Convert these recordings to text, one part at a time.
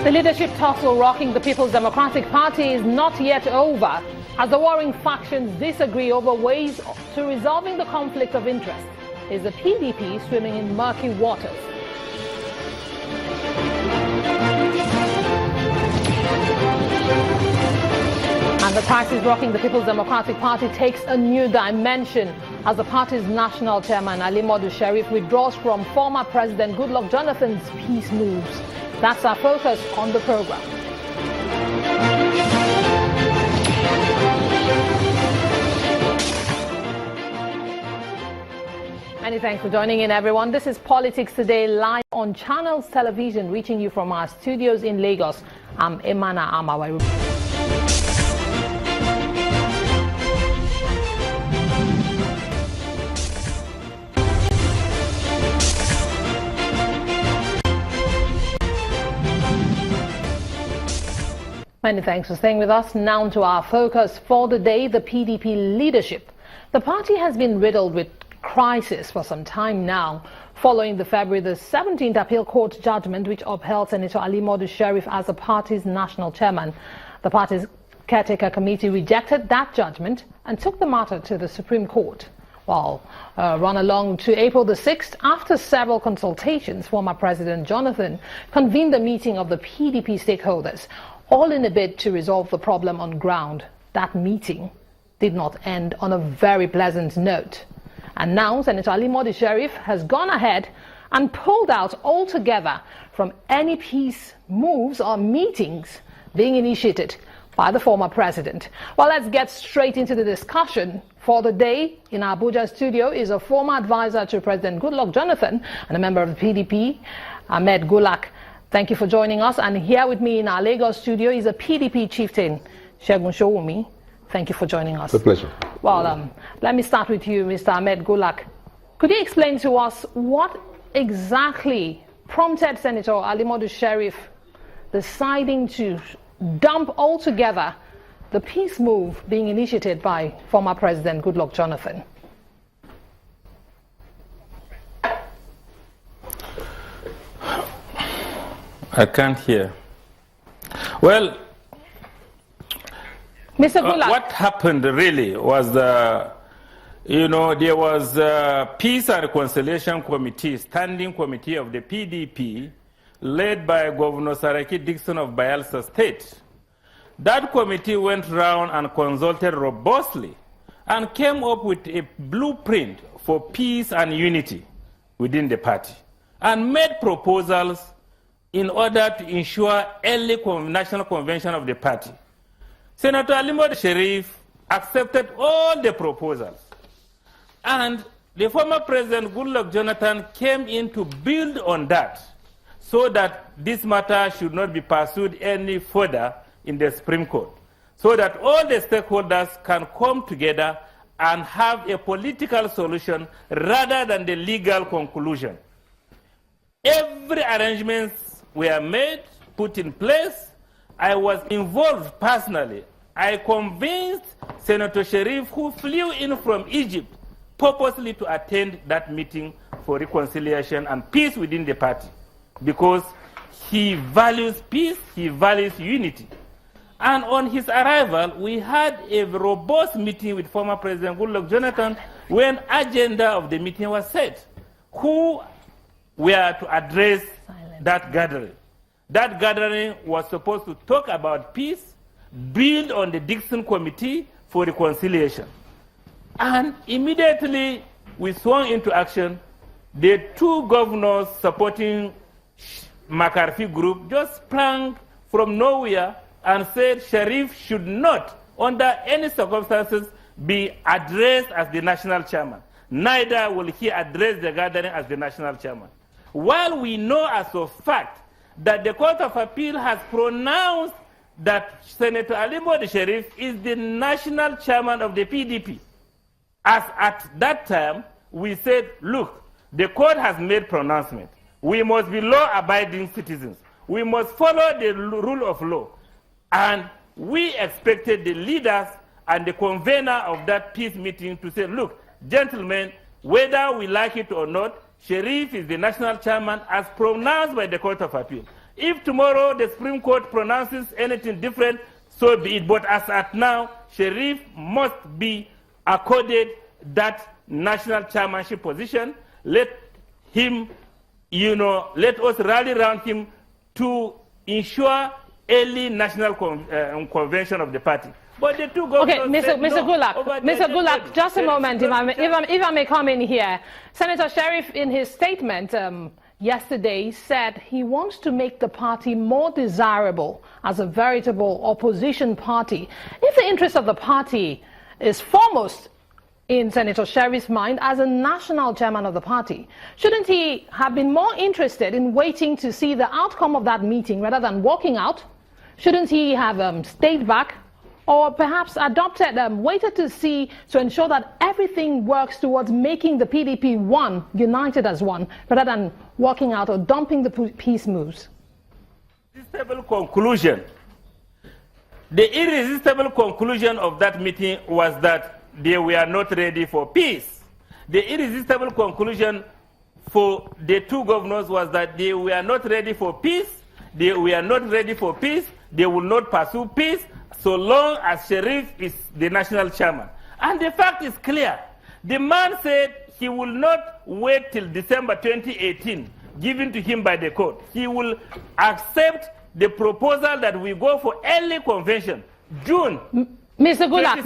The leadership tussle rocking the People's Democratic Party is not yet over, as the warring factions disagree over ways to resolving the conflict of interest. Is the PDP swimming in murky waters? And the crisis rocking the People's Democratic Party takes a new dimension as the party's national chairman, Ali-Modu withdraws from former President Goodluck Jonathan's peace moves. That's our focus on the program. Many thanks for joining in, everyone. This is Politics Today, live on Channels Television, reaching you from our studios in Lagos. I'm Emana Amawe. Many thanks for staying with us. Now to our focus for the day, the PDP leadership. The party has been riddled with crisis for some time now, following the February the 17th appeal court judgment which upheld Senator Ali-Modu as the party's national chairman. The party's caretaker committee rejected that judgment and took the matter to the Supreme Court. Well, run along to April the 6th, after several consultations, former President Jonathan convened a meeting of the PDP stakeholders, all in a bid to resolve the problem on ground. That meeting did not end on a very pleasant note. And now Senator Ali-Modu has gone ahead and pulled out altogether from any peace moves or meetings being initiated by the former president. Well, let's get straight into the discussion. For the day, in our Abuja studio is a former advisor to President Goodluck Jonathan and a member of the PDP, Ahmed Gulak. Thank you for joining us. And here with me in our Lagos studio is a PDP chieftain, Segun Showumi. Thank you for joining us. It's a pleasure. Well, let me start with you, Mr. Ahmed Gulak. Could you explain to us what exactly prompted Senator Ali-Modu deciding to dump altogether the peace move being initiated by former President Goodluck Jonathan? I can't hear. Well, Mr. Gulak, what happened really was there was a Peace and Reconciliation Committee, standing committee of the PDP, led by Governor Saraki Dixon of Bayelsa State. That committee went round and consulted robustly and came up with a blueprint for peace and unity within the party and made proposals in order to ensure early national convention of the party. Senator Ali-Modu accepted all the proposals, and the former President Goodluck Jonathan came in to build on that so that this matter should not be pursued any further in the Supreme Court, so that all the stakeholders can come together and have a political solution rather than the legal conclusion. Every arrangements were made, put in place. I was involved personally. I convinced Senator Sharif, who flew in from Egypt, purposely to attend that meeting for reconciliation and peace within the party, because he values peace, he values unity. And on his arrival, we had a robust meeting with former President Goodluck Jonathan when agenda of the meeting was set, who were to address that gathering. That gathering was supposed to talk about peace, build on the Dixon Committee for Reconciliation. And immediately we swung into action. The two governors supporting McCarthy group just sprang from nowhere and said Sharif should not, under any circumstances, be addressed as the national chairman. Neither will he address the gathering as the national chairman. While we know as a fact that the Court of Appeal has pronounced that Senator Ali-Modu is the national chairman of the PDP. As at that time, we said, look, the court has made pronouncement. We must be law-abiding citizens. We must follow the rule of law. And we expected the leaders and the convener of that peace meeting to say, look, gentlemen, whether we like it or not, Sharif is the national chairman as pronounced by the Court of Appeal. If tomorrow the Supreme Court pronounces anything different, so be it. But as at now, Sheriff must be accorded that national chairmanship position. Let him, let us rally around him to ensure early national convention of the party. But the two governors Mr. Gulak, just a moment, if I may come in here. Senator Sheriff, in his statement yesterday, said he wants to make the party more desirable as a veritable opposition party. If the interest of the party is foremost in Senator Sheriff's mind as a national chairman of the party, shouldn't he have been more interested in waiting to see the outcome of that meeting rather than walking out? Shouldn't he have stayed back, or perhaps waited to ensure that everything works towards making the PDP one, united as one, rather than walking out or dumping the peace moves? Irresistible conclusion. The irresistible conclusion of that meeting was that they were not ready for peace. The irresistible conclusion for the two governors was that they were not ready for peace. They were not ready for peace. They will not pursue peace so long as Sheriff is the national chairman. And the fact is clear. The man said he will not wait till December 2018, given to him by the court. He will accept the proposal that we go for early convention, June. Mr. Gulak,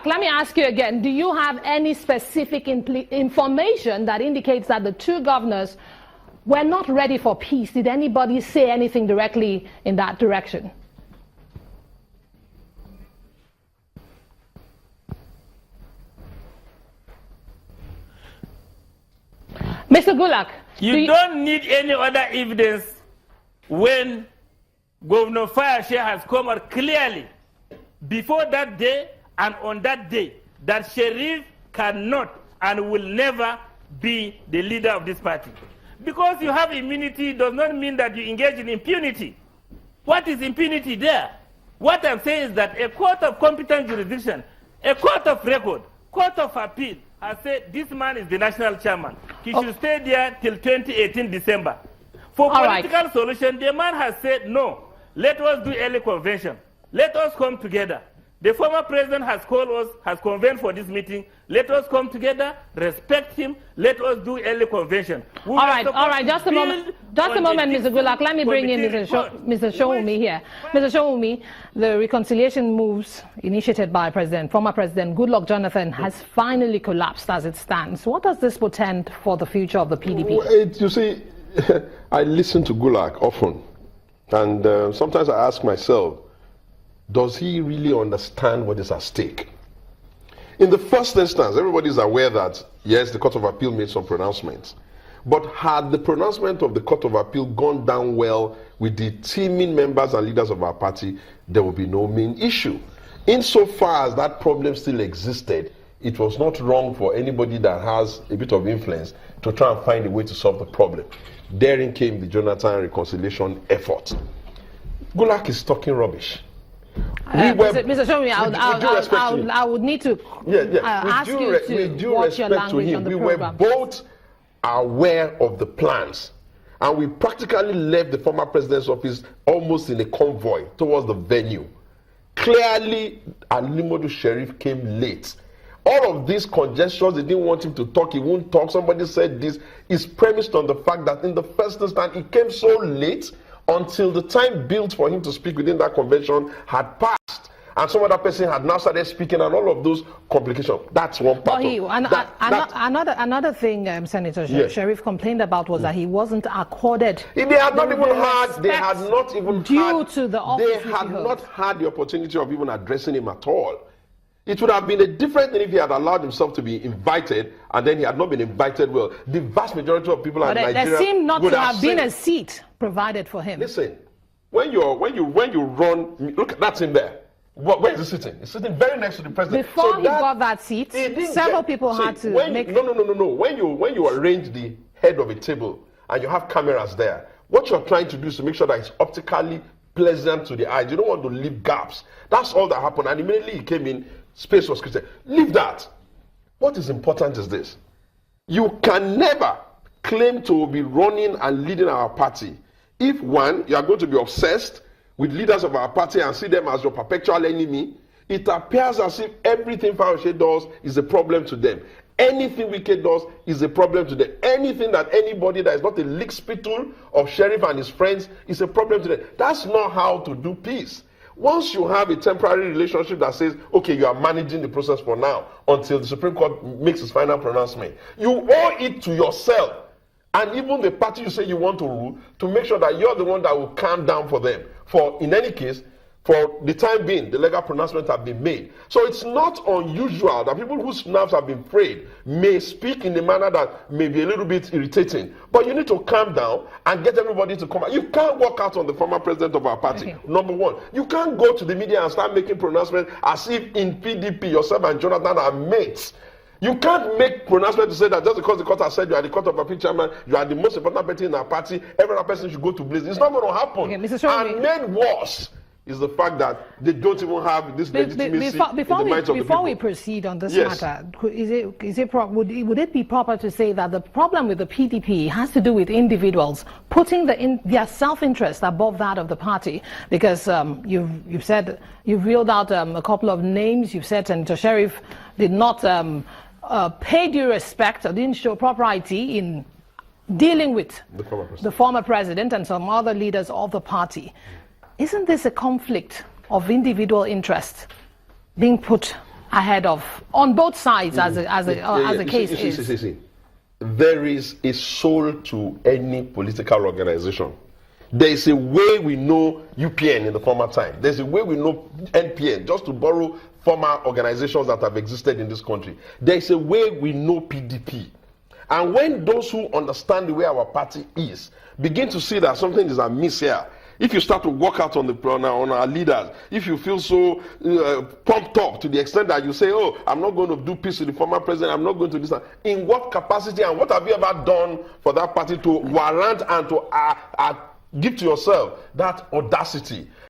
let me ask you again. Do you have any specific information that indicates that the two governors were not ready for peace? Did anybody say anything directly in that direction? Mr. Gulak, you don't need any other evidence when Governor Fayashe has come out clearly before that day and on that day that Sheriff cannot and will never be the leader of this party. Because you have immunity does not mean that you engage in impunity. What is impunity there? What I'm saying is that a court of competent jurisdiction, a court of record, court of appeal has said this man is the national chairman. He should stay there till 2018 December. For political solution, the man has said no. Let us do early convention. Let us come together. The former president has called us, has convened for this meeting. Let us come together, respect him. Let us do early convention. All right. Just a moment, Mr. Gulak. Let me bring in Mr. Showumi here. Mr. Showumi, the reconciliation moves initiated by former President Gulak Jonathan has finally collapsed as it stands. What does this portend for the future of the PDP? You see, I listen to Gulak often, and sometimes I ask myself, does he really understand what is at stake? In the first instance, everybody is aware that, yes, the Court of Appeal made some pronouncements. But had the pronouncement of the Court of Appeal gone down well with the teaming members and leaders of our party, there would be no main issue. Insofar as that problem still existed, it was not wrong for anybody that has a bit of influence to try and find a way to solve the problem. Therein came the Jonathan reconciliation effort. Gulak is talking rubbish. Mr. Shomi, I would need to ask you to watch your language on the program. We were both aware of the plans, and we practically left the former president's office almost in a convoy towards the venue. Clearly, Ali-Modu Sheriff came late. All of these congestions, they didn't want him to talk, he won't talk, somebody said this, is premised on the fact that in the first instance, he came so late until the time built for him to speak within that convention had passed, and some other person had now started speaking, and all of those complications. That's one part. Another thing, Senator Sheriff complained about was that he wasn't accorded. They had not even had. They had not even due to the office. They had not had the opportunity of even addressing him at all. It would have been a different thing if he had allowed himself to be invited, and then he had not been invited well. The vast majority of people in Nigeria there seemed not to have been a seat provided for him. Listen, when you run, look, that's in there. Where is he sitting? He's sitting very next to the president. Before he got that seat, several people had to make. No. When you arrange the head of a table and you have cameras there, what you're trying to do is to make sure that it's optically pleasant to the eyes. You don't want to leave gaps. That's all that happened. And immediately he came in. Space was created. Leave that. What is important is this. You can never claim to be running and leading our party If one, you are going to be obsessed with leaders of our party and see them as your perpetual enemy, it appears as if everything Fayose does is a problem to them. Anything Wike does is a problem to them. Anything that anybody that is not a lick spittle of Sheriff and his friends is a problem to them. That's not how to do peace. Once you have a temporary relationship that says, okay, you are managing the process for now until the Supreme Court makes its final pronouncement, you owe it to yourself and even the party you say you want to rule to make sure that you're the one that will calm down for them. For, in any case, for the time being, the legal pronouncements have been made. So it's not unusual that people whose nerves have been frayed may speak in a manner that may be a little bit irritating. But you need to calm down and get everybody to come out. You can't walk out on the former president of our party, okay. Number one. You can't go to the media and start making pronouncements as if in PDP, yourself and Jonathan are mates. You can't make pronouncement to say that just because the court has said you are the court of appeal chairman, you are the most important person in our party, every other person should go to blaze. It's not going to happen. Okay, Mr. And made worse is the fact that they don't even have this legitimacy in the minds of the people. Before we proceed on this matter, would it be proper to say that the problem with the PDP has to do with individuals putting their self-interest above that of the party? Because you've reeled out a couple of names. You've said Senator Sheriff did not pay due respect or didn't show propriety in dealing with the former president and some other leaders of the party. Isn't this a conflict of individual interest being put ahead of, on both sides as a case is? There is a soul to any political organization. There is a way we know UPN in the former time. There's a way we know NPN, just to borrow former organizations that have existed in this country. There is a way we know PDP. And when those who understand the way our party is begin to see that something is amiss here, if you start to walk out on our leaders, if you feel so pumped up to the extent that you say, oh, I'm not going to do peace with the former president, I'm not going to do this, in what capacity and what have you ever done for that party to warrant and to give to yourself that audacity?